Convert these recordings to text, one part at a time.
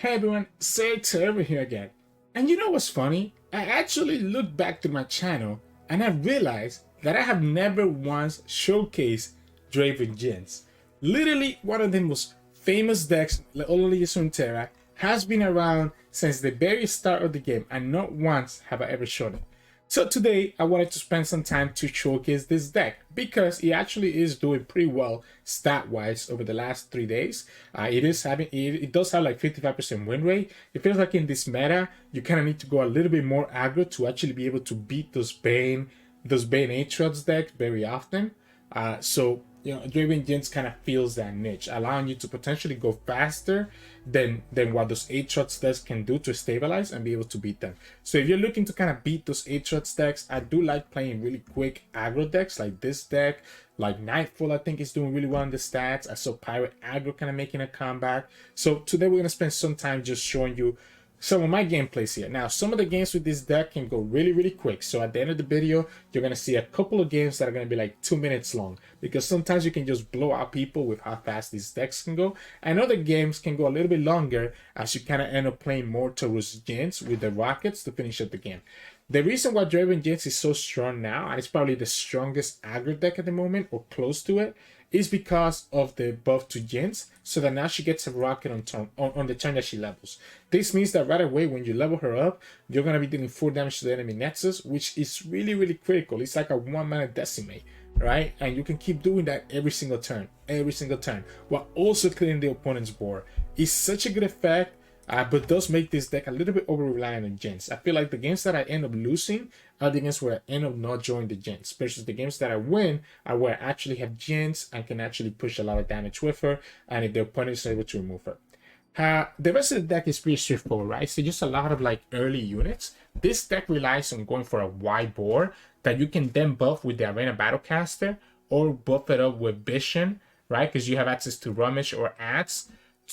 Hey everyone, Sirturmund here again. And you know what's funny? I actually looked back to my channel and I realized that I have never once showcased Draven Jinx. Literally, one of the most famous decks, Legends of Runeterra, has been around since the very start of the game, and not once have I ever shown it. So today I wanted to spend some time to showcase this deck because it actually is doing pretty well stat wise over the last 3 days. It does have like 55% win rate. It feels like in this meta you kind of need to go a little bit more aggro to actually be able to beat those Bane Aatrox decks very often. So Draven Jinx kind of fills that niche, allowing you to potentially go faster than what those Aatrox decks can do to stabilize and be able to beat them. So if you're looking to kind of beat those Aatrox decks, I do like playing really quick aggro decks like this deck, like Nightfall. I think is doing really well in the stats. I saw Pirate Aggro kind of making a comeback. So today we're gonna spend some time just showing you some of my gameplays here. Now, some of the games with this deck can go really quick. So at the end of the video, you're going to see a couple of games that are going to be like 2 minutes long. Because sometimes you can just blow out people with how fast these decks can go. And other games can go a little bit longer as you kind of end up playing more towards Jinx with the Rockets to finish up the game. The reason why Draven Jinx is so strong now, and it's probably the strongest aggro deck at the moment, or close to it, is because of the buff to Jinx, so that now she gets a rocket on the turn that she levels. This means that right away when you level her up, you're going to be dealing 4 damage to the enemy nexus, which is really critical. It's like a 1-mana decimate, right? And you can keep doing that every single turn, while also clearing the opponent's board. It's such a good effect. But does make this deck a little bit over-reliant on Jinx. I feel like the games that I end up losing are the games where I end up not drawing the Jinx, versus the games that I win are where I actually have Jinx and can actually push a lot of damage with her, and if the opponent is able to remove her. The rest of the deck is pretty straightforward, right? So just a lot of like early units. This deck relies on going for a wide board that you can then buff with the Arena Battlecaster or buff it up with Vision, right? Because you have access to Rummage or Ads,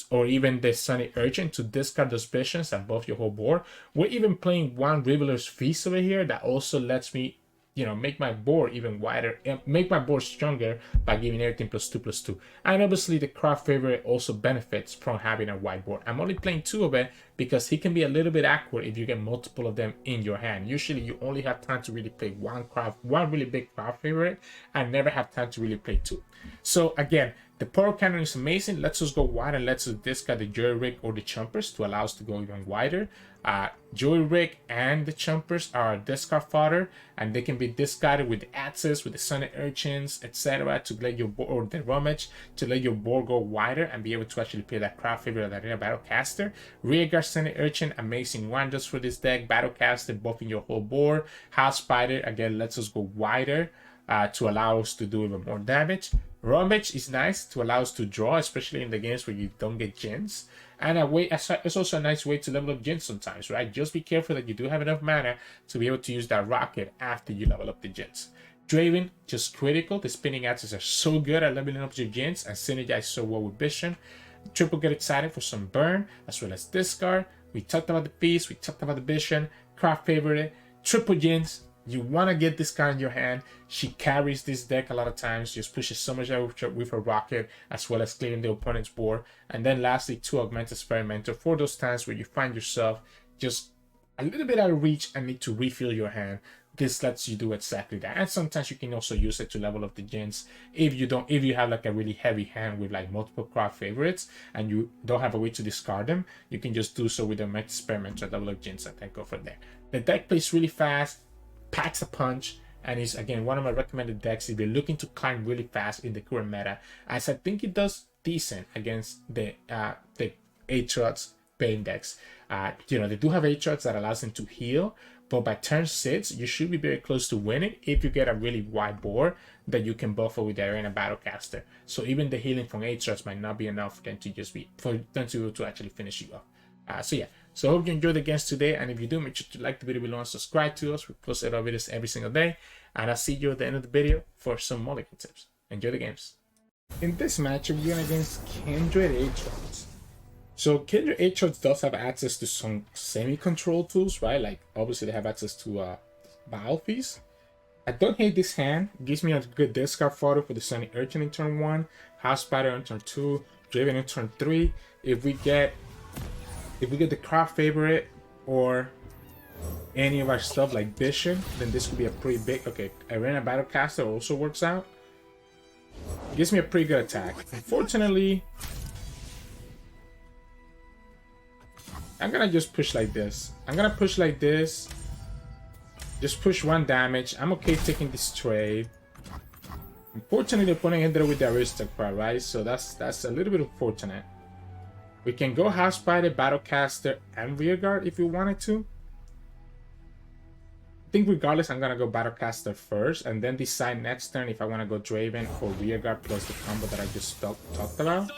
or even the Sunny Urchin to discard those visions and buff your whole board. We're even playing one Reveler's Feast over here that also lets me, make my board even wider, make my board stronger by giving everything +2/+2. And obviously the crowd favorite also benefits from having a wide board. I'm only playing 2 of it because he can be a little bit awkward if you get multiple of them in your hand. Usually you only have time to really play one really big crowd favorite and never have time to really play 2. So again, the Poros cannon is amazing. Lets us go wide and lets us discard the Joy Rig or the Chumpers to allow us to go even wider. Joy Rig and the Chumpers are discard fodder, and they can be discarded with the Axes, with the Sunny Urchins, etc. to let your board, or the Rummage, to let your board go wider and be able to actually play that crowd favorite of the Arena Battlecaster. Rearguard Sunny Urchin, amazing wonders for this deck. Battlecaster, buffing your whole board. House Spider, again, lets us go wider to allow us to do even more damage. Rummage is nice to allow us to draw, especially in the games where you don't get Jinx. And it's also a nice way to level up Jinx sometimes, right? Just be careful that you do have enough mana to be able to use that rocket after you level up the Jinx. Draven, just critical. The spinning axes are so good at leveling up your Jinx and synergize so well with Vision. Triple get excited for some burn, as well as discard. We talked about the Feast, we talked about the Vision, craft favorite, triple Jinx. You want to get this card in your hand. She carries this deck a lot of times, just pushes so much out with her rocket, as well as clearing the opponent's board. And then lastly, 2 Augmented Experimenter for those times where you find yourself just a little bit out of reach and need to refill your hand. This lets you do exactly that. And sometimes you can also use it to level up the Jinx if you have like a really heavy hand with like multiple crowd favorites and you don't have a way to discard them. You can just do so with the Augmented Experimenter, level up Jinx, and then go from there. The deck plays really fast, packs a punch, and is again one of my recommended decks if you're looking to climb really fast in the current meta, as I think it does decent against the Aatrox Bane decks. They do have Aatrox that allows them to heal, but by turn 6 you should be very close to winning if you get a really wide board that you can buffer with the Arena Battlecaster. So even the healing from Aatrox might not be enough for them to actually finish you off. So I hope you enjoyed the games today, and if you do, make sure to like the video below and subscribe to us. We post our videos every single day, and I'll see you at the end of the video for some mulligan tips. Enjoy the games. In this matchup, we're going against Kindred Aatrox. So Kindred Aatrox does have access to some semi-control tools, right? Like obviously they have access to Battle Feast. I don't hate this hand. It gives me a good discard fodder for the Sunny Urchin in turn 1, House Spider in turn 2, Draven in turn 3. If we get If we get the crowd favorite or any of our stuff like Vision, then this could be a pretty big... Okay, Arena Battlecaster also works out. Gives me a pretty good attack. Unfortunately, I'm gonna just push like this. I'm gonna push like this. Just push 1 damage. I'm okay taking this trade. Unfortunately, the opponent ended up with the Aristocrat, right? So that's a little bit unfortunate. We can go House Spider, Battlecaster, and Rearguard if we wanted to. I think regardless, I'm gonna go Battlecaster first, and then decide next turn if I want to go Draven or Rearguard plus the combo that I just talked about.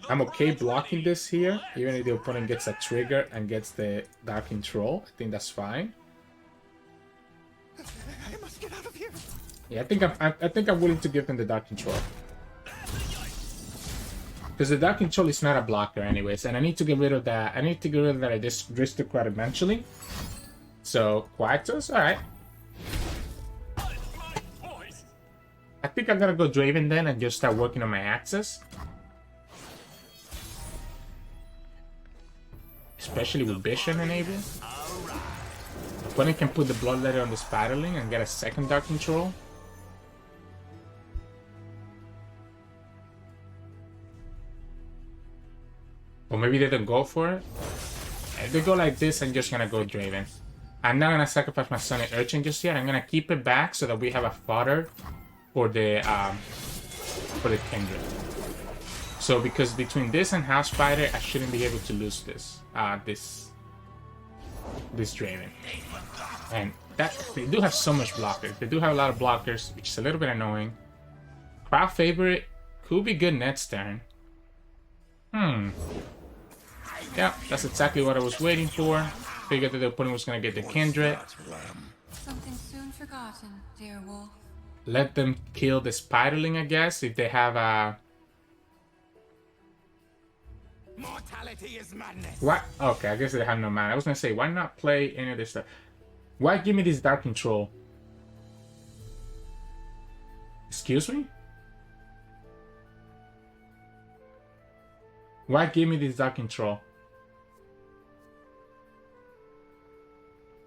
I'm okay blocking this here, even if the opponent gets a trigger and gets the Dark Control. I think that's fine. I must get out of here. Yeah, I think I'm willing to give them the Dark Control. Because the Dark Control is not a blocker anyways, and I need to get rid of that. I need to get rid of that Aristocrat eventually. So, Quietus, alright. I think I'm gonna go Draven then and just start working on my axes. Especially with Vision enabled. Opponent can put the Bloodletter on the Spiderling and get a second Dark Control. Or maybe they don't go for it. If they go like this, I'm just gonna go Draven. I'm not gonna sacrifice my Sonic Urchin just yet. I'm gonna keep it back so that we have a fodder for the Kindred. So because between this and House Spider, I shouldn't be able to lose this this Draven. And that they do have so much blockers. They do have a lot of blockers, which is a little bit annoying. Crowd favorite could be good next turn. Yeah, that's exactly what I was waiting for. Figured that the opponent was gonna get the Kindred. Something soon forgotten, dear wolf. Let them kill the Spiderling, I guess, if they have a... Mortality is madness. What? Okay, I guess they have no mana. I was gonna say, why not play any of this stuff? Why give me this Dark Control? Excuse me? Why give me this Dark Control?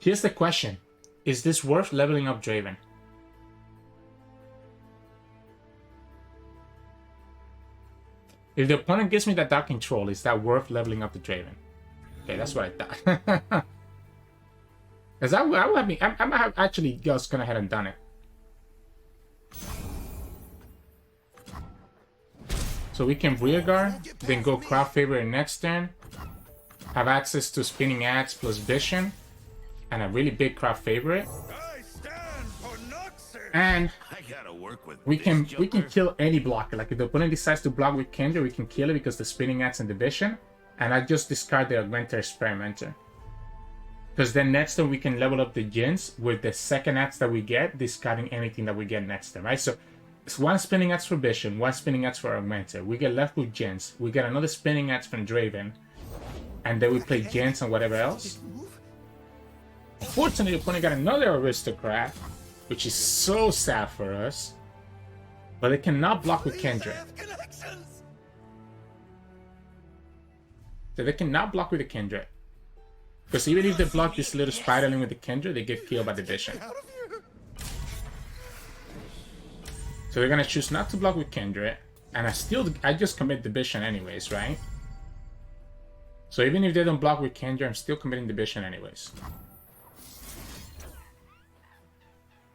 Here's the question. Is this worth leveling up Draven? If the opponent gives me that Dark Control, is that worth leveling up the Draven? Okay, that's what I thought. Because I might have actually just gone ahead and done it. So we can Rearguard, then go Crowd Favorite next turn. Have access to Spinning Axe plus Vision. And a really big Crowd Favorite. And we can kill any blocker. Like if the opponent decides to block with Kindred, we can kill it because the Spinning Axe and the Vision. And I just discard the Augmenter Experimenter. Because then next turn we can level up the Jinx with the second axe that we get, discarding anything that we get next turn, right? So it's 1 Spinning Axe for Vision, 1 Spinning Axe for Augmenter. We get left with Jinx. We get another Spinning Axe from Draven. And then we play Jinx and whatever else. Unfortunately, the opponent got another Aristocrat, which is so sad for us. But they cannot block with Kindred. So they cannot block with the Kindred. Because even if they block this little Spiderling with the Kindred, they get killed by the Vision. So they're gonna choose not to block with Kindred. And I just commit the Vision anyways, right? So even if they don't block with Kindred, I'm still committing the Vision anyways.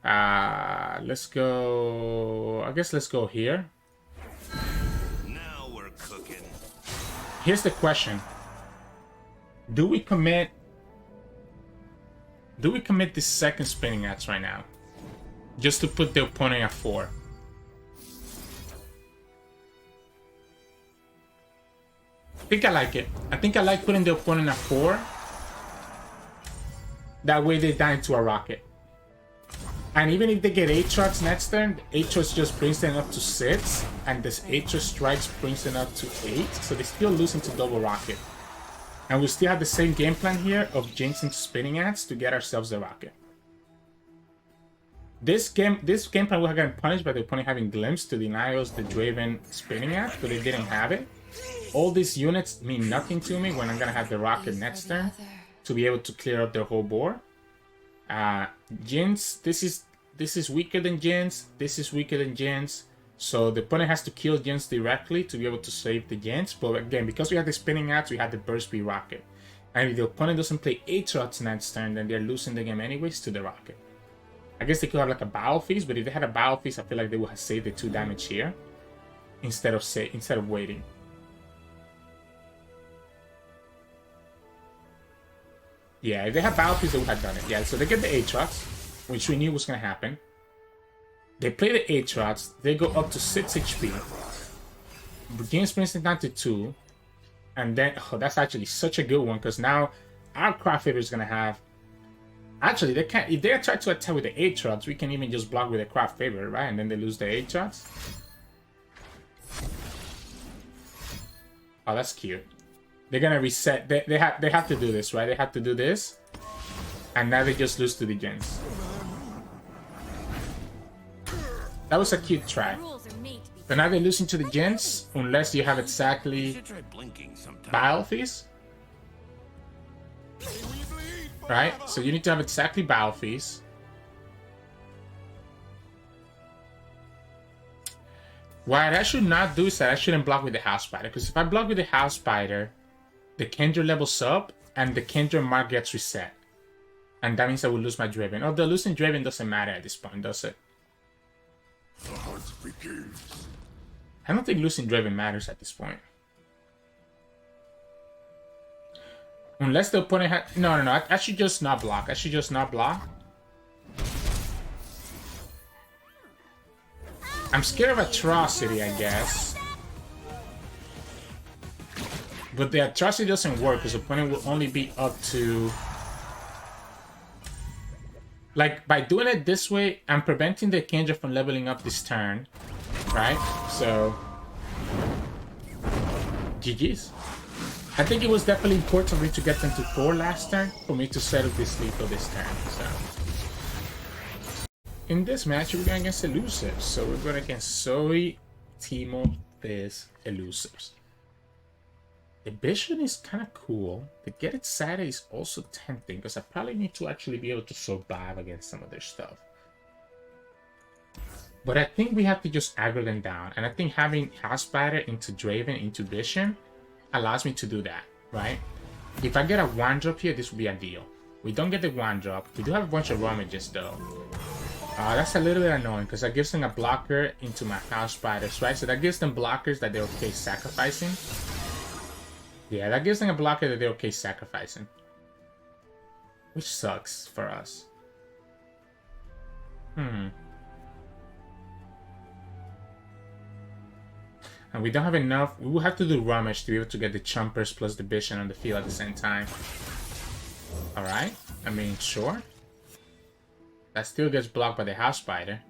Let's go... I guess let's go here. Now we're cooking. Here's the question. Do we commit this second Spinning Axe right now? Just to put the opponent at 4. I think I like it. I think I like putting the opponent at 4. That way they die into a rocket. And even if they get Aatrox next turn, Aatrox just brings them up to 6, and this Aatrox strikes brings them up to 8, so they still lose into double rocket. And we still have the same game plan here of Jinx into Spinning Axe to get ourselves the rocket. This game plan would have gotten punished by the opponent having Glimpse to deny us the Draven Spinning Axe, but they didn't have it. all these units mean nothing to me when I'm gonna have the rocket next turn to be able to clear up their whole board. Jinx, this is weaker than Jinx. This is weaker than Jinx. So the opponent has to kill Jinx directly to be able to save the Jinx. But again, because we have the spinning axe, we have the burst speed rocket. And if the opponent doesn't play Aatrox next turn, then they're losing the game anyways to the rocket. I guess they could have like a Battle Feast, but if they had a Battle Feast, I feel like they would have saved the 2 damage here instead of waiting. Yeah, if they had Battle Feast, they would have done it. Yeah, so they get the Aatrox, which we knew was going to happen. They play the Aatrox, they go up to 6 HP. Jinx brings it down to 2. And then, oh, that's actually such a good one, because now our craft favorite is going to have... Actually, they can't. If they try to attack with the Aatrox, we can even just block with the craft favorite, right? And then they lose the Aatrox. Oh, that's cute. They're gonna reset. They have to do this, right? They have to do this, and now they just lose to the Jinx. That was a cute try. But now they're losing to the Jinx unless you have exactly Battle Feast. Right? So you need to have exactly Battle Feast. What I should not do is that I shouldn't block with the House Spider. Because if I block with the House Spider, the Kindred levels up and the Kindred mark gets reset. And that means I will lose my Draven. Although losing Draven doesn't matter at this point, does it? I don't think losing Draven matters at this point. Unless the opponent had... No. I should just not block. I should just not block. I'm scared of Atrocity, I guess. But the Atrocity doesn't work because the opponent will only be up to... Like, by doing it this way, I'm preventing the Kindred from leveling up this turn. Right? So... GG's. I think it was definitely important for me to get them to 4 last turn for me to settle this lethal this turn. So in this match, we're going against Elusives. So we're going against Zoe Teemo Fizz Elusives. The Vision is kind of cool. The Get It Sada is also tempting because I probably need to actually be able to survive against some of their stuff. But I think we have to just aggro them down. And I think having House Spider into Draven into Vision allows me to do that, right? If I get a 1-drop here, this would be ideal. We don't get the 1-drop. We do have a bunch of Rumages though. That's a little bit annoying because that gives them a blocker into my House Spiders, right? So that gives them blockers that they're okay sacrificing. Yeah, that gives them a blocker that they're okay sacrificing. Which sucks for us. And we don't have enough. We will have to do Rummage to be able to get the Chompers plus the Vision on the field at the same time. Alright. I mean, sure. That still gets blocked by the House Spider.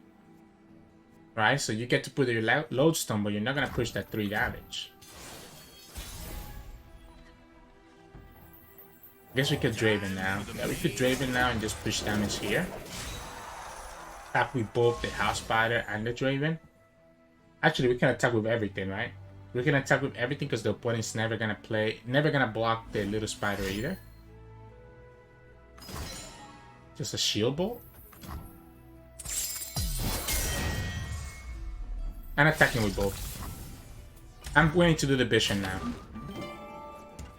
Right? So you get to put your Lodestone, but you're not going to push that 3 damage. I guess we could Draven now. Yeah, we could Draven now and just push damage here. Attack with both the House Spider and the Draven. Actually, we can attack with everything, right? We can attack with everything because the opponent's never gonna block the little spider either. Just a shield bolt. And attacking with both. I'm willing to do the Vision now.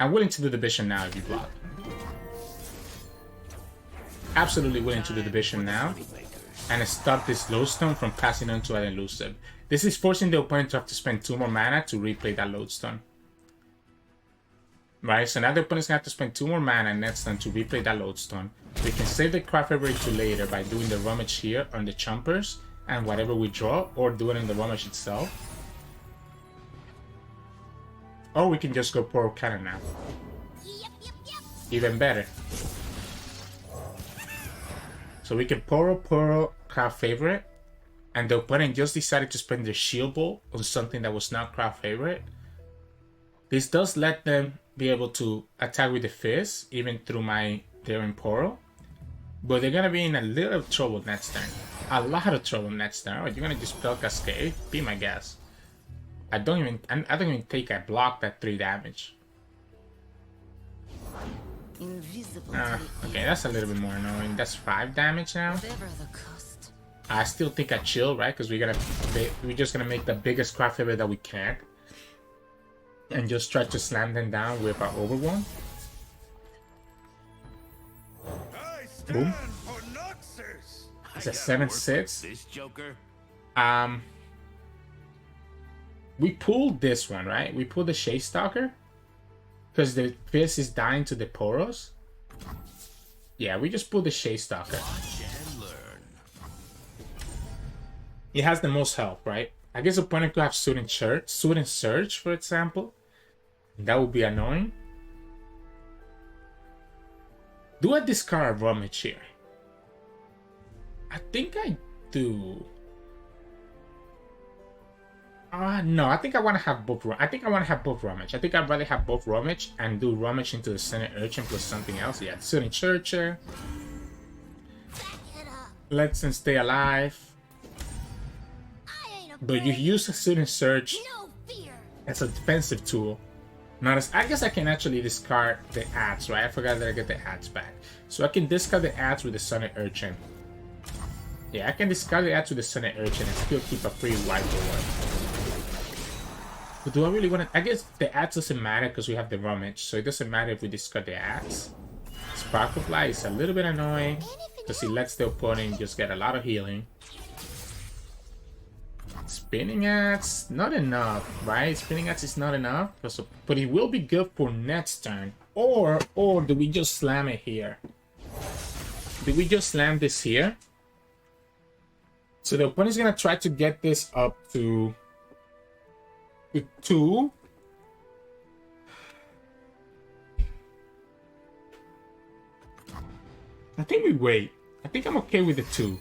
I'm willing to do the Vision now if you block. Absolutely willing to do the Vision now. And stop this Lodestone from passing on to an Elusive. This is forcing the opponent to have to spend 2 more mana to replay that Lodestone. Right, so now the opponent's gonna have to spend 2 more mana next turn to replay that Lodestone. We can save the craft favorite to later by doing the Rummage here on the Chompers and whatever we draw, or do it in the Rummage itself. Or we can just go Poro Cannon now. Even better. So we can Poro craft favorite, and the opponent just decided to spend their Shield Bolt on something that was not craft favorite. This does let them be able to attack with the Fizz, even through their Poro. But they're gonna be in a little trouble next turn. A lot of trouble next turn. Oh, you're gonna just spell Cascade? Be my guess. I don't even think I blocked that 3 damage. Invisible. Okay, that's a little bit more annoying. That's 5 damage now. Whatever the cost. I still think I chill, right? Because we're just gonna make the biggest craft favor that we can, and just try to slam them down with our overwhelm. Boom. It's a 7/6. This joker. We pulled this one, right? We pulled the Shade Stalker because the Fizz is dying to the Poros. Yeah, we just pulled the Shade Stalker. Watch and learn. It has the most health, right? I guess opponent could have Student Surge, for example. That would be annoying. Do I discard a Rummage here? I think I do. No, I think I want to have both. I think I want to have both Rummage. I think I'd rather have both Rummage and do Rummage into the Center Urchin plus something else. Yeah, Student Searcher. Let's stay alive. But you use a Student Search as a defensive tool. Not as, I guess I can actually discard the ads, right? I forgot that I get the ads back. So I can discard the ads with the Sunny Urchin. Yeah, I can discard the ads with the Sunny Urchin and still keep a free wipe one. But do I really want to? I guess the ads doesn't matter because we have the Rummage, so it doesn't matter if we discard the ads. Sparklefly is a little bit annoying because it lets the opponent just get a lot of healing. Spinning Axe, not enough, right? Spinning Axe is not enough, but it will be good for next turn. Or do we just slam it here? Did we just slam this here? So the opponent's gonna try to get this up to 2. I think we wait. I think I'm okay with the 2.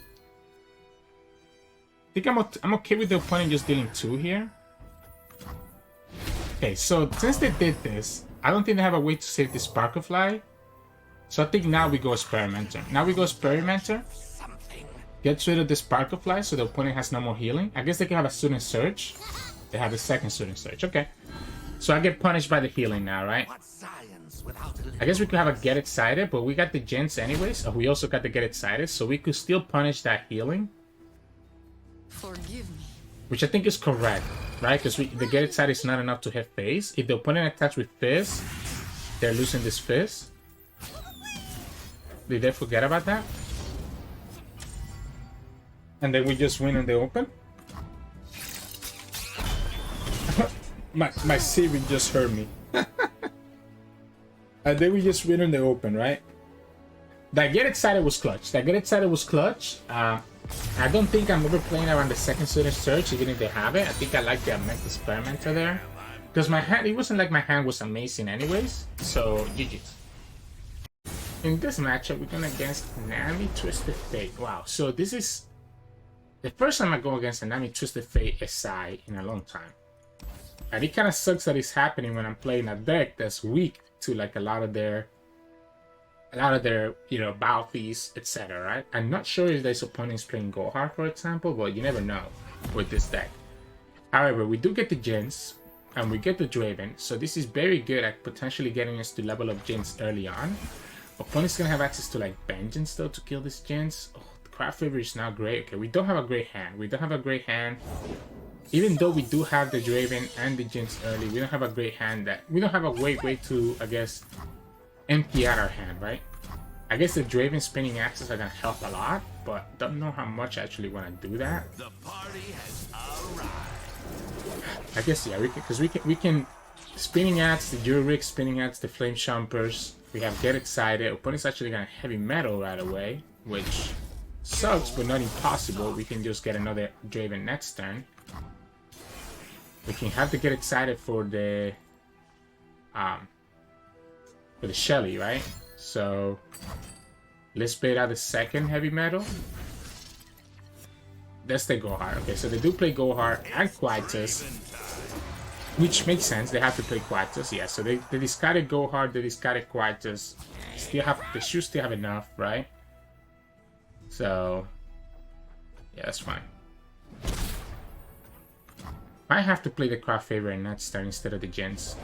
I think I'm okay with the opponent just dealing 2 here. Okay, so since they did this, I don't think they have a way to save the Sparklefly. So I think now we go Experimenter. Now we go Experimenter. Gets rid of the Sparklefly so the opponent has no more healing. I guess they can have a Student Surge. They have the second Student Surge. Okay. So I get punished by the healing now, right? I guess we could have a Get Excited, but we got the Jinx anyways. Oh, we also got the Get Excited, so we could still punish that healing. Forgive me. Which I think is correct, right? Because the Get Excited is not enough to hit Phase. If the opponent attacks with Fizz, they're losing this Fizz. Did they forget about that? And then we just win in the open? my saving just hurt me. And then we just win in the open, right? That Get Excited was clutch. That Get Excited was clutch. I don't think I'm overplaying around the second Student Search, even if they have it. I think I like the Amect Experimenter there. Because my hand, it wasn't like my hand was amazing anyways. So, GG's. In this matchup, we're going against Nami Twisted Fate. Wow, so this is the first time I go against a Nami Twisted Fate SI in a long time. And it kind of sucks that it's happening when I'm playing a deck that's weak to like a lot of their you know, Balfies, etc. Right? I'm not sure if this opponent is playing Gohar, for example, but you never know with this deck. However, we do get the Jinx and we get the Draven, so this is very good at potentially getting us to level up Jinx early on. Opponent's gonna have access to like Vengeance though to kill this Jinx. Oh, the Craft Favor is not great. Okay, we don't have a great hand. We don't have a great hand. Even though we do have the Draven and the Jinx early, we don't have a great hand that we don't have a great way to, I guess, empty out our hand, right? I guess the Draven Spinning Axes are gonna help a lot, but don't know how much I actually want to do that. The party has arrived. I guess yeah, we can Spinning Axe, the Juric, Spinning Axe, the Flame Chompers. We have Get Excited. Opponent's actually gonna Heavy Metal right away, which sucks but not impossible. We can just get another Draven next turn. We can have to Get Excited for the Shelly, right? So let's bait out the second Heavy Metal. That's the Gohar. Okay, so they do play Gohar and Quietus, which makes sense. They have to play Quietus, yeah. So they discarded Gohar, they discarded Quietus. They should still have enough, right? So yeah, that's fine. Might have to play the craft favor and not start instead of the Jinx.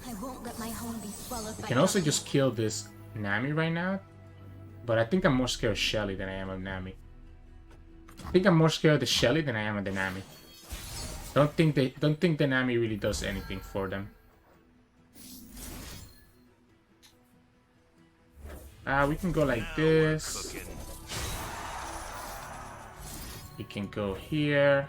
I won't let my home be swallowed I by can also darkness. just kill this Nami right now. But I think I'm more scared of Shelly than I am of Nami. I think I'm more scared of the Shelly than I am of the Nami. Don't think the Nami really does anything for them. We can go like this. We can go here.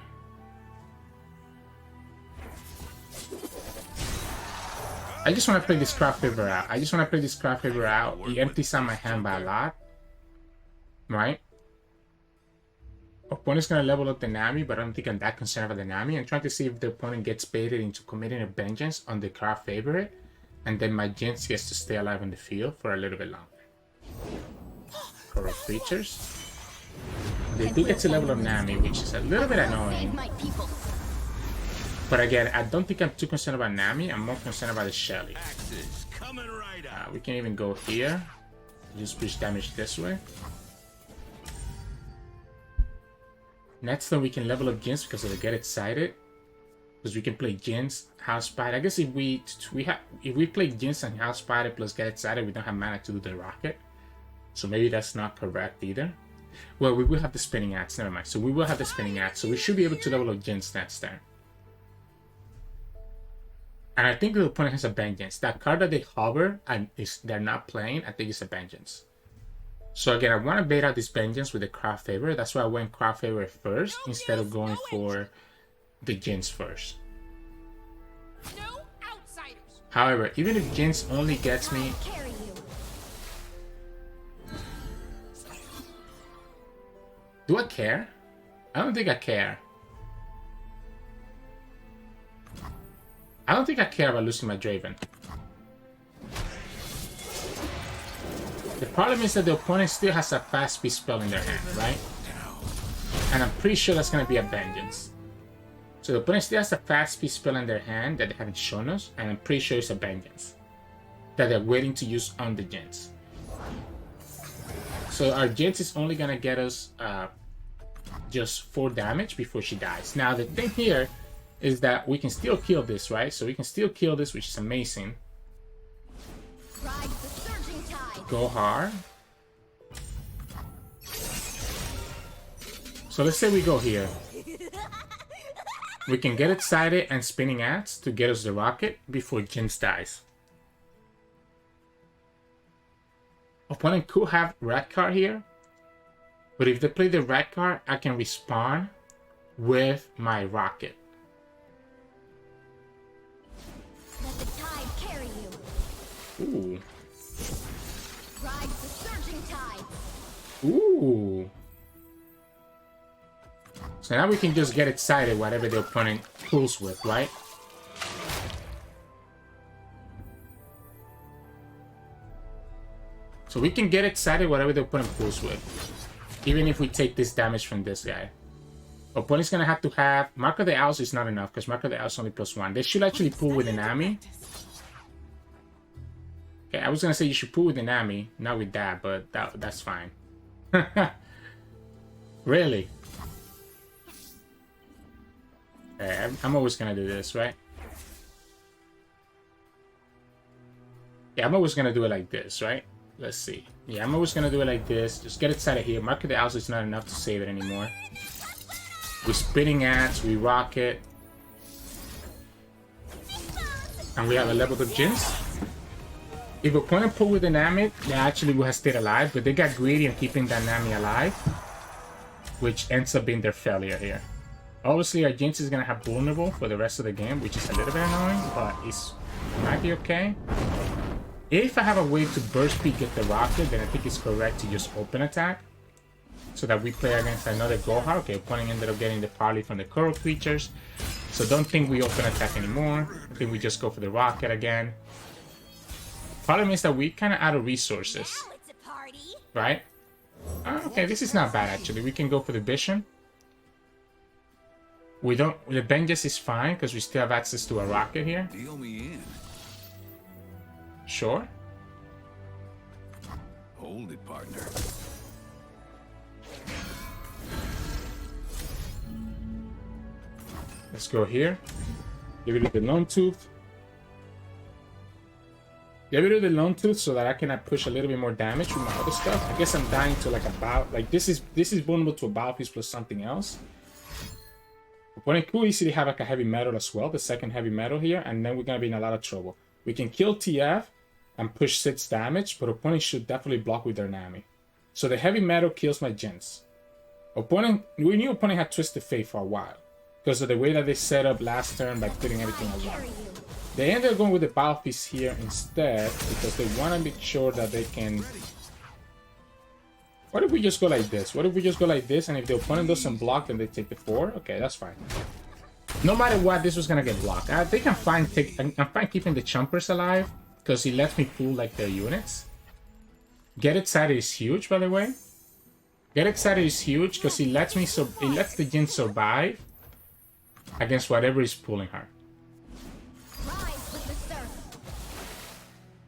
I just want to play this craft favor out. It empties out my hand by a lot. Right? Opponent's gonna level up the Nami, but I don't think I'm that concerned about the Nami. I'm trying to see if the opponent gets baited into committing a vengeance on the craft favorite, and then my Jinx gets to stay alive in the field for a little bit longer. Correct creatures. They do get to level up Nami, which is a little bit Save annoying. my people. But again, I don't think I'm too concerned about Nami. I'm more concerned about the Shelly. Axes coming right out. We can even go here. Just push damage this way. Next turn we can level up Jinx because it'll get excited. Because we can play Jinx, House Spider. I guess if we play Jinx and House Spider plus get excited, we don't have mana to do the rocket. So maybe that's not correct either. Well, we will have the spinning axe, never mind. So we will have the spinning axe, so we should be able to level up Jinx next turn. And I think the opponent has a vengeance. That card that they hover and they're not playing, I think it's a vengeance. So again, I want to bait out this vengeance with the craft favor. That's why I went craft favor first instead of going for the Jinx first. No outsiders. However, even if Jinx only gets me, Carry you. do I care? I don't think I care. I don't think I care about losing my Draven. The problem is that the opponent still has a fast speed spell in their hand, right? And I'm pretty sure that's going to be a vengeance. So the opponent still has a fast speed spell in their hand that they haven't shown us, and I'm pretty sure it's a vengeance that they're waiting to use on the Jinx. So our Jinx is only going to get us just 4 damage before she dies. Now the thing here is that we can still kill this, right? So we can still kill this, which is amazing. Ride the surging tide. Go hard. So let's say we go here. We can get excited and spinning axe to get us the rocket before Jinx dies. Opponent could have red card here, but if they play the red card, I can respawn with my rocket. Let the tide carry you. Ooh. Ride the surging tide. Ooh. So now we can just get excited whatever the opponent pulls with, right? So we can get excited whatever the opponent pulls with. Even if we take this damage from this guy. Opponent's gonna have to have... Mark of the Owls is not enough, because Mark of the Owls is only +1. They should actually pull with the Nami. Okay, I was gonna say you should pull with the Nami, not with that, but that's fine. Really? Okay, I'm always gonna do this, right? Yeah, I'm always gonna do it like this, right? Let's see. Yeah, I'm always gonna do it like this. Just get excited here. Mark of the Owls is not enough to save it anymore. We spinning axe, we rocket. And we have a level of Jinx. If opponent pull with the Nami, they actually would have stayed alive, but they got greedy in keeping that Nami alive, which ends up being their failure here. Obviously, our Jinx is gonna have vulnerable for the rest of the game, which is a little bit annoying, but it might be okay. If I have a way to burst speed get the rocket, then I think it's correct to just open attack, so that we play against another Gohar. Okay, opponent ended up getting the parley from the coral creatures, so don't think we open attack anymore. I think we just go for the rocket again. Problem is that we kind of out of resources, Now it's a party. right? Okay, this is not bad actually. We can go for the Vision. We don't. The Vengeance is fine because we still have access to a rocket here. Deal me in. Sure. Hold it, partner. Let's go here. Get rid of the Lone Tooth. Get rid of the Lone Tooth so that I can push a little bit more damage with my other stuff. I guess I'm dying to like a bow. Like this is vulnerable to a bow piece plus something else. Opponent could easily have like a heavy metal as well, the second heavy metal here, and then we're gonna be in a lot of trouble. We can kill TF and push 6 damage, but opponent should definitely block with their Nami. So the heavy metal kills my Jinx. We knew opponent had Twisted Fate for a while because of the way that they set up last turn by putting everything around. They ended up going with the Battle Piece here instead because they want to make sure that they can... What if we just go like this? What if we just go like this, and if the opponent doesn't block, then they take the 4? Okay, that's fine. No matter what, this was going to get blocked. I think I'm fine keeping the Chumpers alive because he lets me pull like their units. Get Excited is huge, by the way. Get Excited is huge because he lets the Jin survive against whatever is pulling her.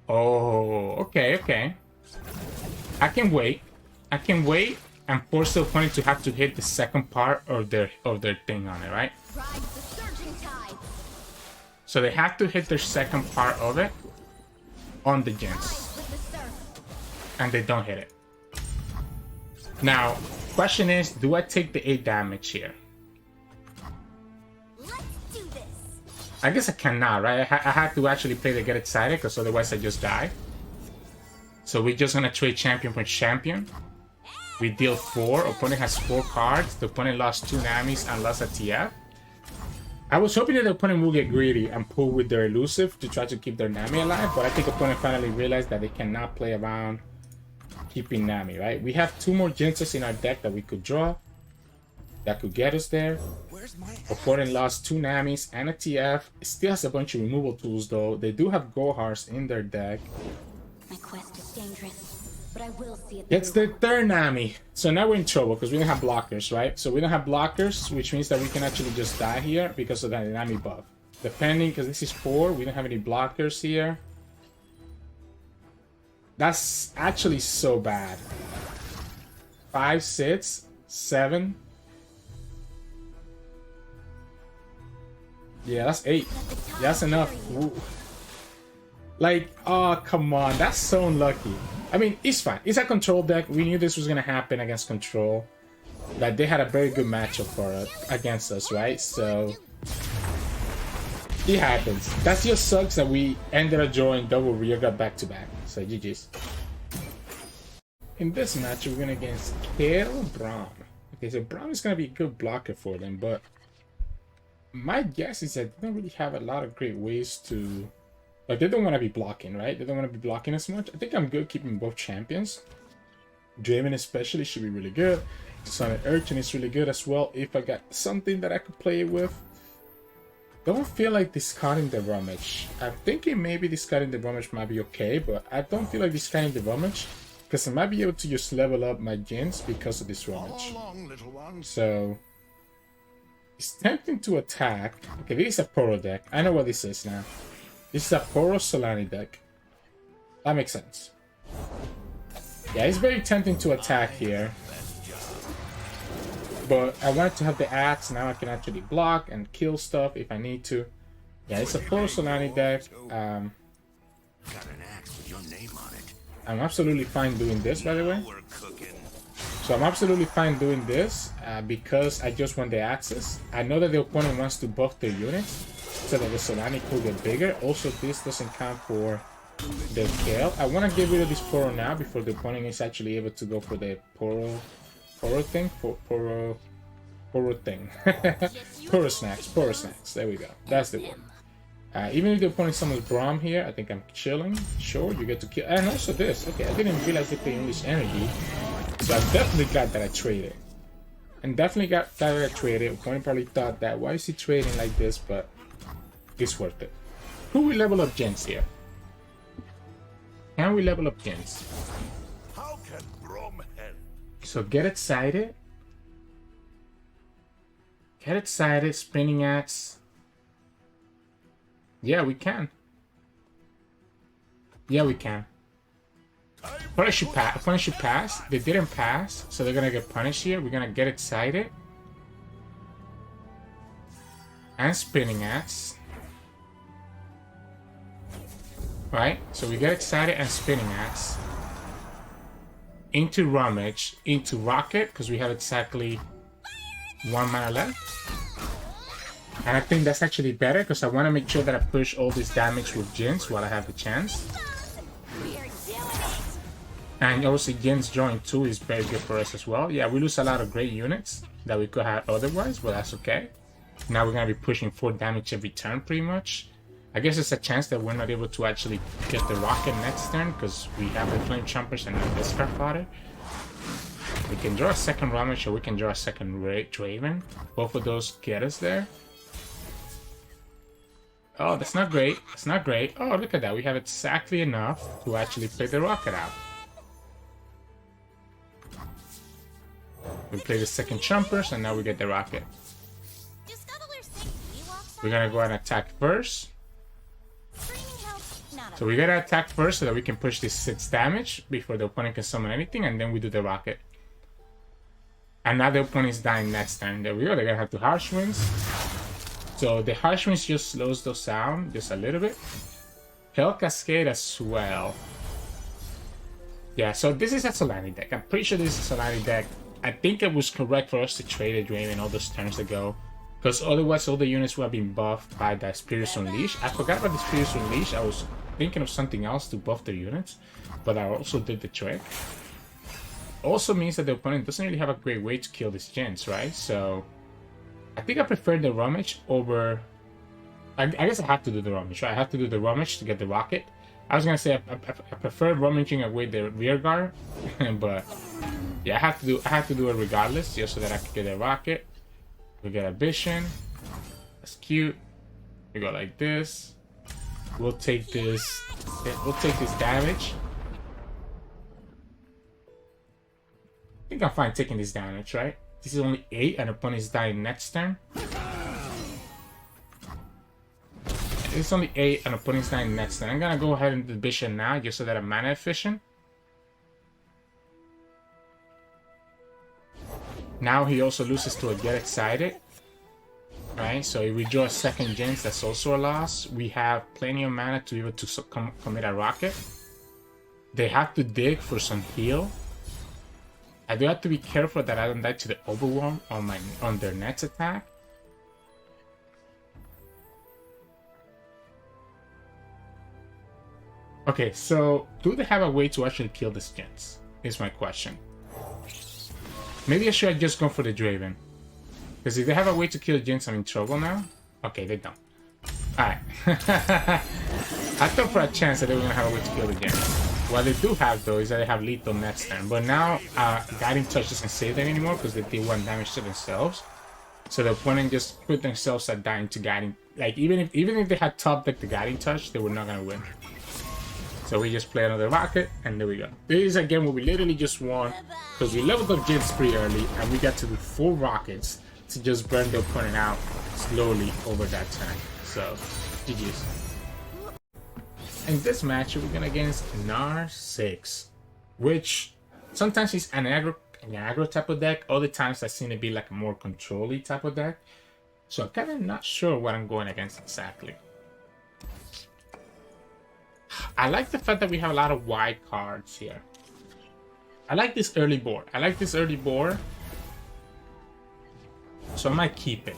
Oh, okay. I can wait and force the opponent to have to hit the second part of their thing on it, right? So they have to hit their second part of it on the Jins. And they don't hit it. Now, question is, do I take the 8 damage here? I guess I cannot, right? I have to actually play to get excited, because otherwise I just die. So we're just gonna trade champion for champion. We deal 4. Opponent has 4 cards. The opponent lost 2 Namis and lost a TF. I was hoping that the opponent will get greedy and pull with their elusive to try to keep their Nami alive, but I think opponent finally realized that they cannot play around keeping Nami, right? We have 2 more Jinxes in our deck that we could draw. That could get us there. Opponent lost 2 Namis and a TF. It still has a bunch of removal tools though. They do have Gohars in their deck. My quest is dangerous, but I will see it. It's their 3rd Nami. So now we're in trouble because we don't have blockers, right? So we don't have blockers, which means that we can actually just die here because of that Nami buff. Depending, because this is 4, we don't have any blockers here. That's actually so bad. 5, 6, 7. Yeah, that's 8. That's enough. Ooh. Like, oh, come on. That's so unlucky. I mean, it's fine. It's a control deck. We knew this was going to happen against control. That they had a very good matchup for us, against us, right? So, it happens. That just sucks that we ended up drawing double rear gut back-to-back. So, GG's. In this match, we're going against Kayle Braum. Okay, so Braum is going to be a good blocker for them, but my guess is that they don't really have a lot of great ways to... Like, they don't want to be blocking, right? They don't want to be blocking as much. I think I'm good keeping both champions. Draven especially should be really good. Sonic Urchin is really good as well if I got something that I could play with. Don't feel like discarding the Rummage. I'm thinking maybe discarding the Rummage might be okay, but I don't feel like discarding the Rummage because I might be able to just level up my Jins because of this Rummage. So... It's tempting to attack. Okay, this is a Poros deck. I know what this is now. This is a Poros Solani deck. That makes sense. Yeah, it's very tempting to attack here. But I wanted to have the axe. Now I can actually block and kill stuff if I need to. Yeah, it's a Poros Solani deck. I'm absolutely fine doing this, by the way. So I'm absolutely fine doing this because I just want the axes. I know that the opponent wants to buff their units so that the Solani could get bigger. Also, this doesn't count for the Kayle. I want to get rid of this Poro now before the opponent is actually able to go for the Poro thing. Poro thing. Poro snacks. There we go. That's the one. Even if the opponent summons Braum here, I think I'm chilling. Sure, you get to kill. And also this. Okay, I didn't realize they play English Energy. So I'm definitely glad that I traded. And definitely glad that I traded. Opponent probably thought that, why is he trading like this? But it's worth it. Who will level up Jins here? Can we level up Jins? How can Braum help? So get excited. Get excited. Spinning axe. Yeah, we can. Yeah, we can. Opponent should pass. They didn't pass, so they're gonna get punished here. We're gonna get excited. and spinning axe. Right? So we get excited and spinning axe. Into rummage, into rocket, because we have exactly 1 mana left. And I think that's actually better because I want to make sure that I push all this damage with Jinx while I have the chance. And obviously Jinx join too is very good for us as well. Yeah, we lose a lot of great units that we could have otherwise, but that's okay. Now we're going to be pushing 4 damage every turn pretty much. I guess it's a chance that we're not able to actually get the rocket next turn because we have the flame chompers and the discard fodder. We can draw a second rummage or we can draw a second Draven. Both of those get us there. Oh, that's not great. That's not great. Oh, look at that. We have exactly enough to actually play the rocket out. We play the second chompers and now we get the rocket. We're gonna go ahead and attack first. So we gotta attack first so that we can push this 6 damage before the opponent can summon anything, and then we do the rocket. And now the opponent is dying next turn. There we go. They're gonna have 2 harsh winds. So the harsh winds just slows those down just a little bit. Hell Cascade as well. Yeah, so this is a Solani deck. I'm pretty sure this is a Solani deck. I think it was correct for us to trade a Draven all those turns ago. Because otherwise all the units would have been buffed by the Spirits Unleash. I forgot about the Spirits Unleash. I was thinking of something else to buff their units. But I also did the trick. Also means that the opponent doesn't really have a great way to kill this Jinx, right? So I think I prefer the Rummage over... I guess I have to do the Rummage, right? I have to do the Rummage to get the Rocket. I was gonna say I prefer rummaging away the rear guard, but yeah, I have to do it regardless, just so that I can get a rocket. We get a vision. That's cute. We go like this. We'll take this. We'll take this damage. I think I'm fine taking this damage, right? This is only 8, and opponent is dying next turn. It's only 8 and opponent's dying next turn. I'm gonna go ahead and do the vision now just so that I'm mana efficient. Now he also loses to a Get Excited. Right, so if we draw a second Jinx, that's also a loss. We have plenty of mana to be able to commit a rocket. They have to dig for some heal. I do have to be careful that I don't die to the Overwhelm on their next attack. Okay, so do they have a way to actually kill this Jinx? Is my question. Maybe I should have just gone for the Draven. Because if they have a way to kill Jinx, I'm in trouble now. Okay, they don't. Alright. I thought for a chance that they were going to have a way to kill the Jinx. What they do have, though, is that they have lethal next turn. But now, Guiding Touch doesn't save them anymore because they did 1 damage to themselves. So the opponent just put themselves at dying to Guiding. Like, even if they had top deck the Guiding Touch, they were not going to win. So we just play another rocket, and there we go. This is a game where we literally just won because we leveled up Jinx pretty early, and we got to do 4 rockets to just burn the opponent out slowly over that turn. So, GG's. In this match, we're going against Gnar Ziggs, which sometimes is an aggro type of deck. Other times I've seen it be like a more control-y type of deck. So I'm kind of not sure what I'm going against exactly. I like the fact that we have a lot of wide cards here. I like this early board. So I might keep it.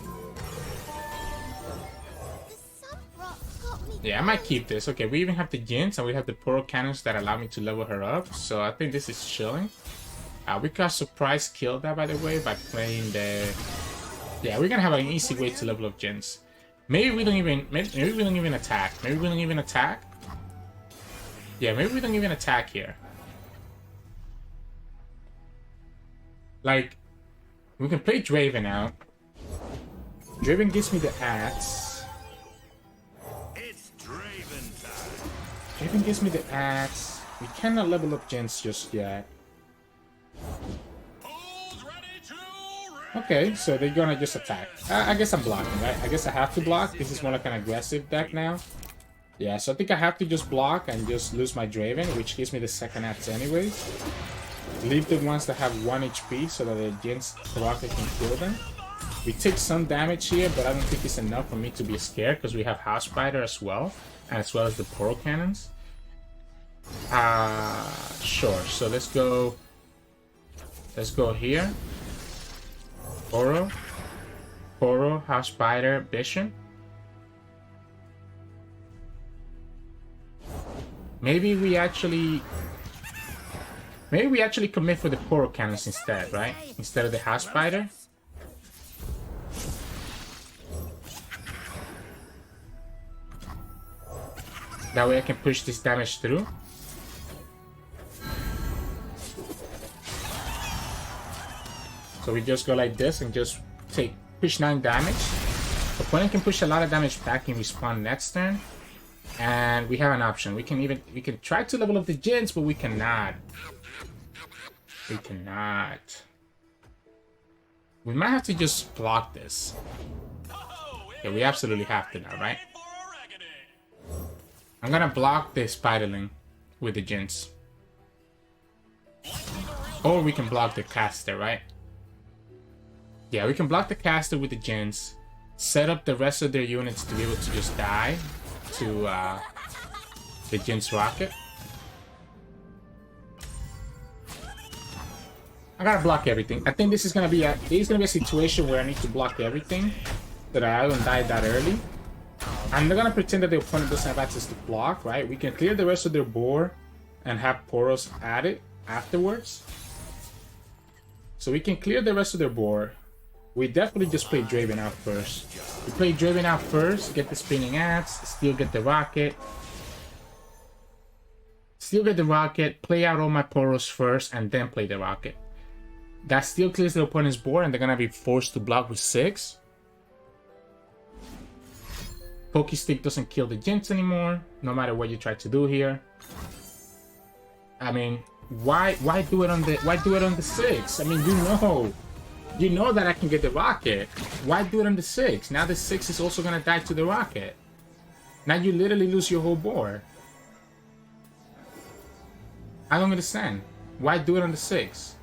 Yeah, I might keep this. Okay, we even have the Jinx and we have the Poros cannons that allow me to level her up. So I think this is chilling. We can surprise kill that, by the way, by playing the... Yeah, we're gonna have an easy way to level up Jinx. Maybe we don't even attack. Yeah, maybe we don't even attack here. Like, we can play Draven out. Draven gives me the axe. It's Draven time. Draven gives me the axe. We cannot level up Jinx just yet. Okay, so they're gonna just attack. I guess I'm blocking, right? I guess I have to block. This is more like an aggressive deck now. Yeah, so I think I have to just block and just lose my Draven, which gives me the second axe anyways. Leave the ones that have 1 HP so that the Jinx rocket can kill them. We take some damage here, but I don't think it's enough for me to be scared because we have House Spider as well as the Poro Cannons. Sure. So let's go here. Poro, House Spider, Vision. Maybe we actually commit for the Poro Cannons instead, right? Instead of the House Spider. That way I can push this damage through. So we just go like this and just push 9 damage. Opponent can push a lot of damage back in respawn next turn. And we have an option. We can try to level up the Jinx, but we cannot. We cannot. We might have to just block this. Yeah, we absolutely have to now, right? I'm gonna block the Spiderling with the Jinx. Or we can block the caster, right? Yeah, we can block the caster with the Jinx. Set up the rest of their units to be able to just die to the Jinx rocket. I gotta block everything. I think this is gonna be a situation where I need to block everything so that I don't die that early. I'm not gonna pretend that the opponent doesn't have access to block, right? We can clear the rest of their board and have Poros add it afterwards. So we can clear the rest of their board. We definitely just play Draven out first. We play Draven out first, get the spinning axe, still get the rocket. Still get the rocket, play out all my Poros first, and then play the rocket. That still clears the opponent's board, and they're gonna be forced to block with 6. Pokestick doesn't kill the Jinx anymore, no matter what you try to do here. I mean, why do it on the 6? I mean, you know that I can get the rocket. Why do it on the 6? Now the 6 is also gonna die to the rocket. Now you literally lose your whole board. I don't understand. Why do it on the 6?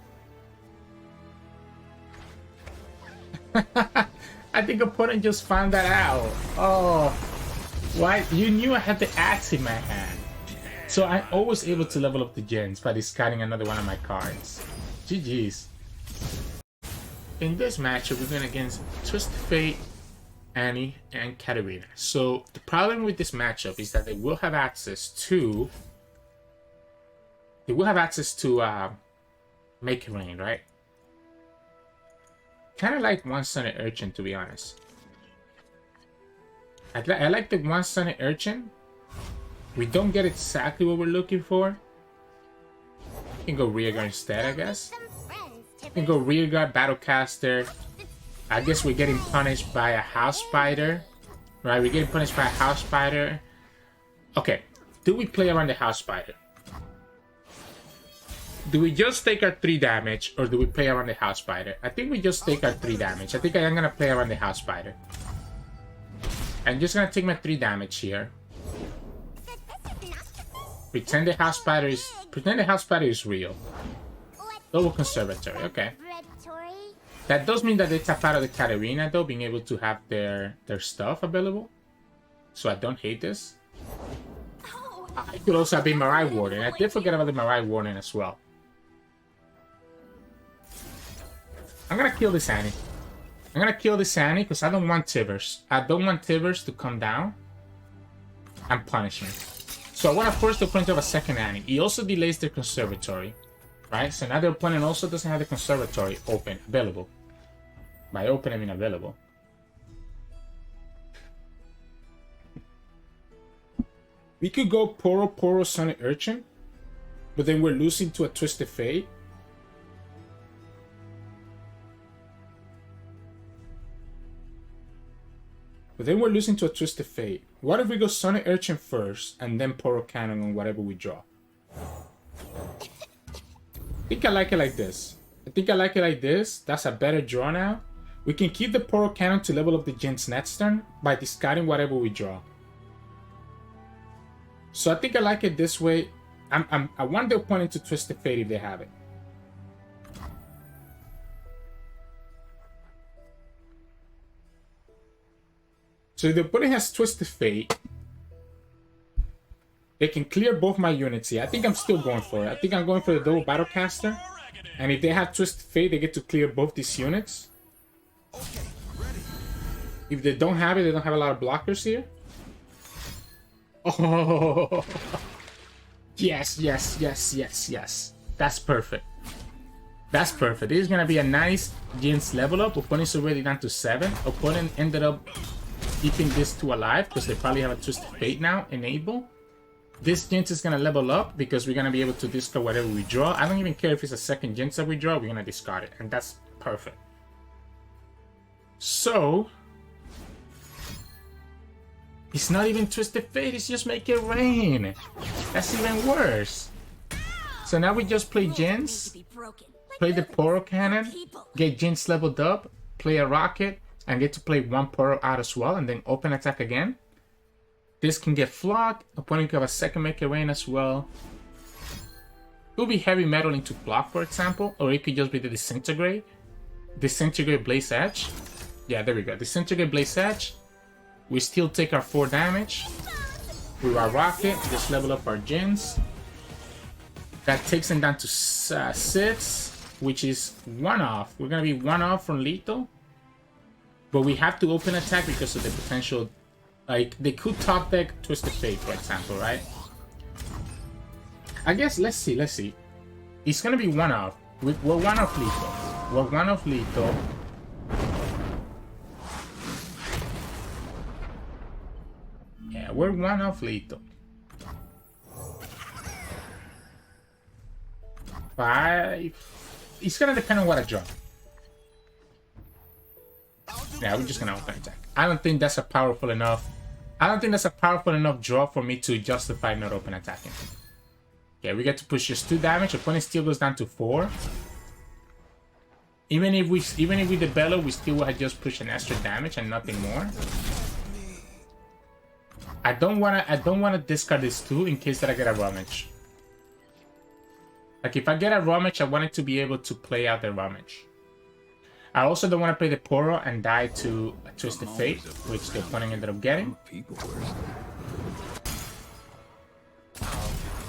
I think opponent just found that out. Oh, why? You knew I had the axe in my hand. So I'm always able to level up the Jinx by discarding another one of my cards. GG's. In this matchup, we're going against Twisted Fate, Annie, and Katarina. So the problem with this matchup is that they will have access to Make It Rain, right? Kind of like One-Sided Urchin, to be honest. I like the One-Sided Urchin. We don't get exactly what we're looking for. We can go Rearguard instead, I guess. We can go Rearguard, Battlecaster. I guess we're getting punished by a House Spider. Right, we're getting punished by a House Spider. Okay, do we play around the House Spider? Do we just take our 3 damage, or do we play around the House Spider? I think we just take our 3 damage. I think I am gonna play around the House Spider. I'm just gonna take my 3 damage here. Pretend the House Spider is real. Double Conservatory, okay. That does mean that they tap out of the Katarina though, being able to have their stuff available. So I don't hate this. I could also have been Mirai Warden. I did forget about the Mirai Warden as well. I'm gonna kill this Annie. I'm gonna kill this Annie because I don't want Tivers. I don't want Tivers to come down and punish me. So I want to force the opponent to have a second Annie. He also delays their Conservatory. Right? So now the opponent also doesn't have the Conservatory available. By open, I mean available. We could go Poro, Sonic Urchin. But then we're losing to a Twisted Fate. What if we go Sonic Urchin first and then Poro Cannon on whatever we draw? I think I like it like this. That's a better draw now. We can keep the Poro Cannon to level up the Jinx next turn by discarding whatever we draw. So I think I like it this way. I want the opponent to Twist the Fate if they have it. So the opponent has Twisted Fate. They can clear both my units here. I think I'm still going for it. I think I'm going for the double Battlecaster. And if they have Twisted Fate, they get to clear both these units. If they don't have it, they don't have a lot of blockers here. Oh, yes, yes, yes, yes, yes. That's perfect. That's perfect. This is going to be a nice Jinx level up. Opponent's already down to 7. Opponent ended up keeping this 2 alive because they probably have a Twisted Fate now enable. This Jinx is going to level up because we're going to be able to discard whatever we draw. I don't even care if it's a second Jinx that we draw. We're going to discard it. And that's perfect. So, it's not even Twisted Fate. It's just Make It Rain. That's even worse. So now we just play Jinx. Play the Poro Cannon. Get Jinx leveled up. Play a Rocket. And get to play 1 Poro out as well. And then open attack again. This can get flocked. Opponent can have a second Make It Rain as well. It will be Heavy Metal into block, for example. Or it could just be the Disintegrate. Disintegrate Blaze Edge. Yeah, there we go. Disintegrate Blaze Edge. We still take our 4 damage. With our Rocket. Just level up our Jinx. That takes him down to 6. Which is 1 off. We're going to be 1 off from lethal. But we have to open attack because of the potential. Like, they could top deck Twisted Fate, for example, right? I guess, let's see. It's gonna be 1 off. We're 1 off lethal. We're 1 off lethal. Yeah, we're 1 off lethal. 5. It's gonna depend on what I draw. Yeah, we're just gonna open attack. I don't think that's a powerful enough draw for me to justify not open attacking. Okay, we get to push just 2 damage. Opponent still goes down to 4. Even if we debellow, we still would just push an extra damage and nothing more. I don't wanna discard this 2 in case that I get a Rummage. Like if I get a Rummage, I want it to be able to play out the Rummage. I also don't want to play the Poro and die to a Twisted Fate, which the opponent ended up getting.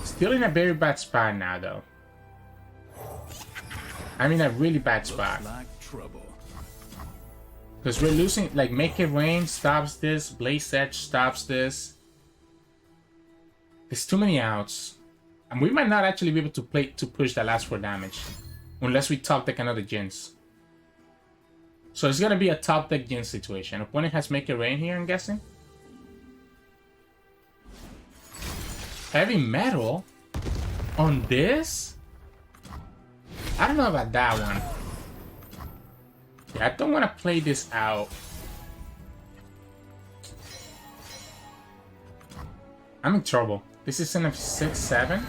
Still in a very bad spot now, though. I'm in a really bad spot. Because we're losing, like, Make It Rain stops this, Blaze Edge stops this. There's too many outs. And we might not actually be able to push the last 4 damage. Unless we top deck another Jinx. So it's gonna be a top deck Jinx situation. Opponent has Make It Rain here, I'm guessing. Heavy Metal? On this? I don't know about that one. Yeah, I don't want to play this out. I'm in trouble. This is in a 6-7.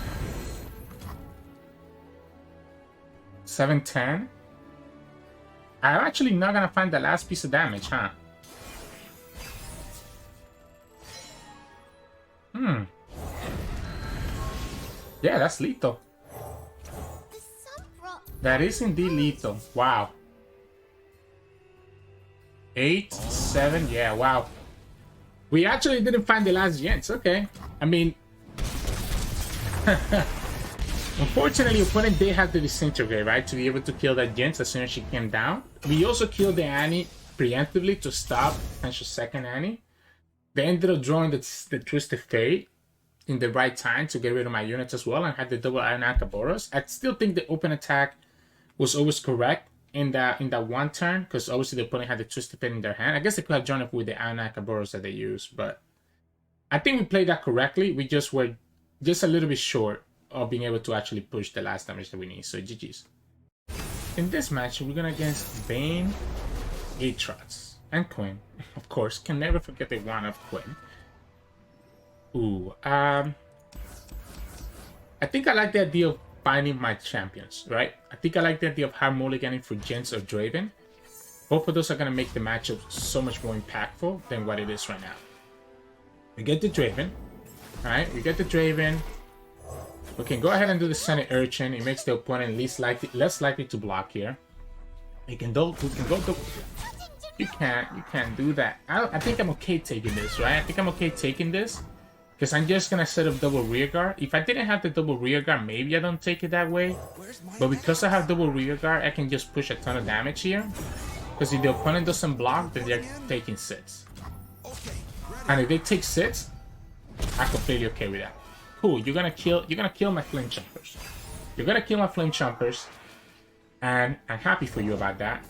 7-10. I'm actually not gonna find the last piece of damage, huh? Yeah, that's lethal. That is indeed lethal. Wow. 8, 7, yeah, wow. We actually didn't find the last Jinx, okay. I mean... Unfortunately, opponent did have the Disintegrate, right? To be able to kill that Jinx as soon as she came down. We also killed the Annie preemptively to stop potential second Annie. They ended up drawing the Twisted Fate in the right time to get rid of my units as well and had the double Iron Poros. I still think the open attack was always correct in that one turn because obviously the opponent had the Twisted Fate in their hand. I guess they could have drawn it with the Iron Poros that they used, but I think we played that correctly. We just were just a little bit short of being able to actually push the last damage that we need. So GG's. In this match, we're going against Vayne, Aatrox, and Quinn. Of course, can never forget the one of Quinn. Ooh, I think I like the idea of finding my champions, right? I think I like the idea of hard mulliganing for Jinx or Draven. Both of those are going to make the matchup so much more impactful than what it is right now. We get the Draven, alright? We get the Draven. We can go ahead and do the Sunny Urchin. It makes the opponent less likely to block here. He can go You can't do that. I think I'm okay taking this, right? I think I'm okay taking this. Because I'm just gonna set up double rear guard. If I didn't have the double rear guard, maybe I don't take it that way. But because I have double rear guard, I can just push a ton of damage here. Because if the opponent doesn't block, then they're taking 6. And if they take 6, I'm completely okay with that. Cool, you're gonna kill my flame chompers. You're gonna kill my flame chompers. And I'm happy for you about that.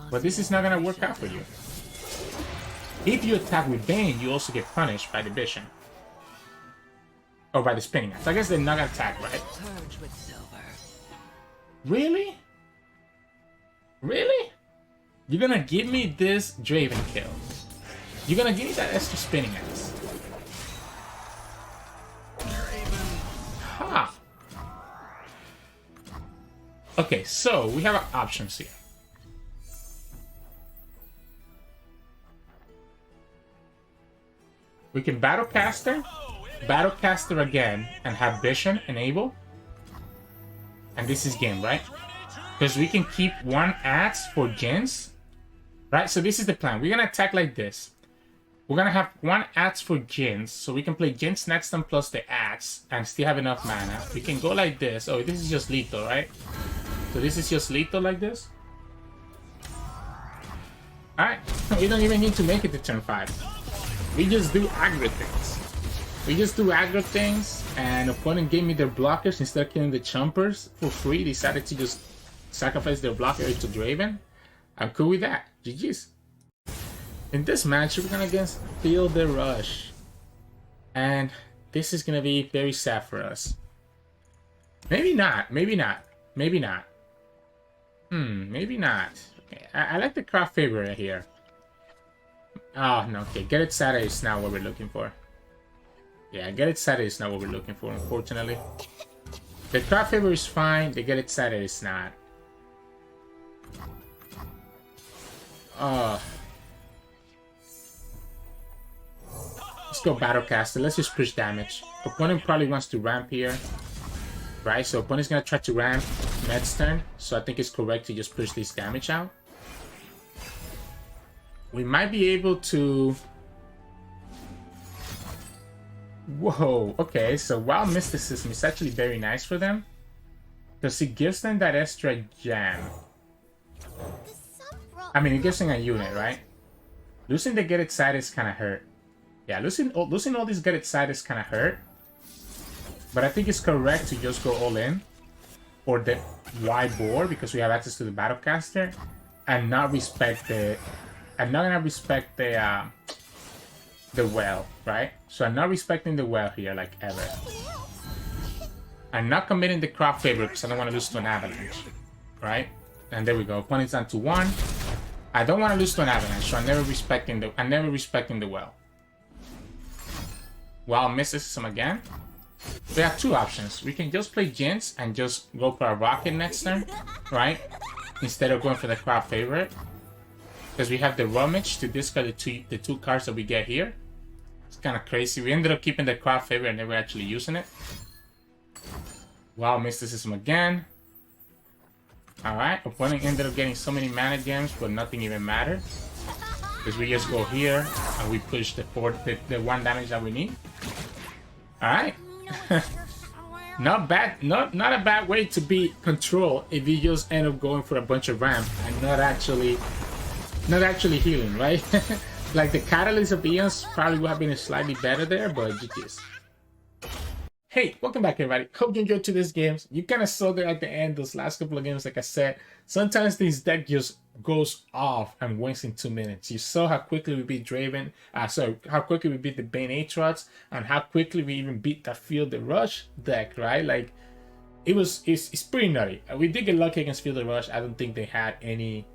But this is not gonna work out for you. If you attack with Vayne, you also get punished by the Vision. Or by the Spinning Axe. I guess they're not gonna attack, right? Really? Really? You're gonna give me this Draven kill. You're gonna give me that extra Spinning Axe. Ha! Okay, so we have our options here. We can Battlecaster again, and have Vision enable. And this is game, right? Because we can keep 1 axe for Jinx. Right, so this is the plan. We're gonna attack like this. We're gonna have 1 axe for Jinx, so we can play Jinx next turn plus the axe, and still have enough mana. We can go like this. Oh, this is just lethal, right? So this is just lethal like this. Alright, we don't even need to make it to turn 5. We just do aggro things. We just do aggro things, and opponent gave me their blockers instead of killing the chompers for free. Decided to just sacrifice their blocker to Draven. I'm cool with that. GG's. In this match, we're gonna against Feel the Rush. And this is gonna be very sad for us. Maybe not. Maybe not. Maybe not. Maybe not. Okay, I like the craft favor right here. Oh, no, okay. Get it Saturday is not what we're looking for. Yeah, get it Saturday is not what we're looking for, unfortunately. The craft favor is fine. The get it Saturday is not. Let's go Battlecaster. Let's just push damage. Opponent probably wants to ramp here. Right, so opponent's gonna try to ramp next turn. So I think it's correct to just push this damage out. We might be able to... Whoa, okay, so Wild Mysticism is actually very nice for them. Because it gives them that extra jam. I mean, it gives them a unit, right? Losing the Get It Side is kind of hurt. Yeah, losing all these Get It Side is kind of hurt. But I think it's correct to just go all in. For the wide board, because we have access to the Battlecaster. And not respect the... I'm not gonna respect the well, right? So I'm not respecting the well here, like, ever. I'm not committing the crop favor because I don't want to lose to an avalanche, right? And there we go. Opponent's down to 1. I don't want to lose to an avalanche, so I'm never respecting the well. Wild Mysticism again. We have 2 options. We can just play Jinx and just go for a rocket next turn, right? Instead of going for the crop favorite. Because we have the Rummage to discard the two cards that we get here. It's kind of crazy. We ended up keeping the craft favor and never actually using it. Wow, Mysticism again. Alright, opponent ended up getting so many mana gems, but nothing even mattered. Because we just go here and we push the 1 damage that we need. Alright. Not bad, not a bad way to beat control if you just end up going for a bunch of ramp and not actually healing, right? Like the Catalyst of Eons probably would have been slightly better there, but GG's. Hey, welcome back everybody. Hope you enjoyed today's games. You kind of saw there at the end, those last couple of games, like I said, sometimes this deck just goes off and wins in 2 minutes. You saw how quickly we beat Draven, how quickly we beat the Vayne Aatrox, and how quickly we even beat that Feel the Rush deck, right? Like, it's pretty nutty. We did get lucky against Feel the Rush. I don't think they had any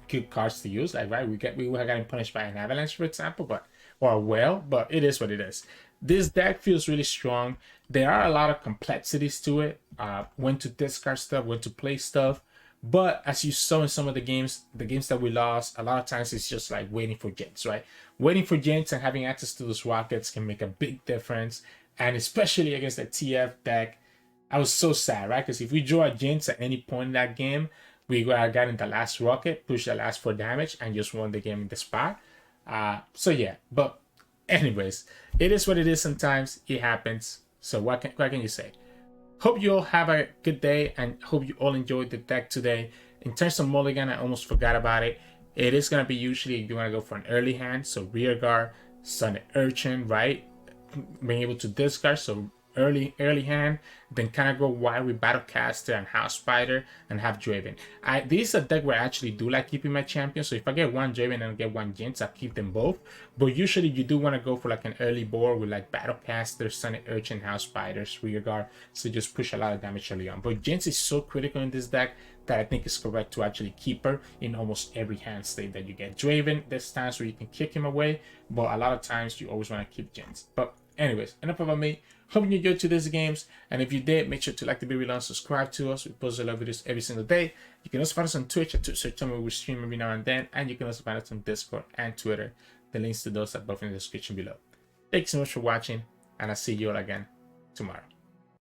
good cards to use, like, right? We would have gotten punished by an avalanche, for example, or a whale, but it is what it is. This deck feels really strong. There are a lot of complexities to it, when to discard stuff, when to play stuff, but as you saw in some of the games that we lost, a lot of times it's just like waiting for Jinx, right? Waiting for Jinx and having access to those rockets can make a big difference, and especially against the TF deck, I was so sad, right? Because if we draw a Jinx at any point in that game, we got in the last rocket, pushed the last 4 damage, and just won the game in the spot. So yeah, but anyways, it is what it is. Sometimes it happens. So what can you say? Hope you all have a good day, and hope you all enjoyed the deck today. In terms of mulligan, I almost forgot about it. It is going to be usually you want to go for an early hand, so rear guard, Sun Urchin, right? Being able to discard, so early hand, then kind of go wide with Battlecaster and House Spider and have Draven. This is a deck where I actually do like keeping my champions, so if I get one Draven and I get one Jinx, I keep them both. But usually you do want to go for like an early board with like Battlecaster, Sun Urchin, House Spiders, rear guard, so just push a lot of damage early on. But Jinx is so critical in this deck that I think it's correct to actually keep her in almost every hand state that you get. Draven, there's times where you can kick him away, but a lot of times you always want to keep Jinx. But anyways, enough about me. Hope you enjoyed today's games, and if you did, make sure to like the video and subscribe to us. We post a lot of videos every single day. You can also find us on Twitch at Sirturmund, where we stream every now and then, and you can also find us on Discord and Twitter. The links to those are both in the description below. Thanks so much for watching, and I'll see you all again tomorrow.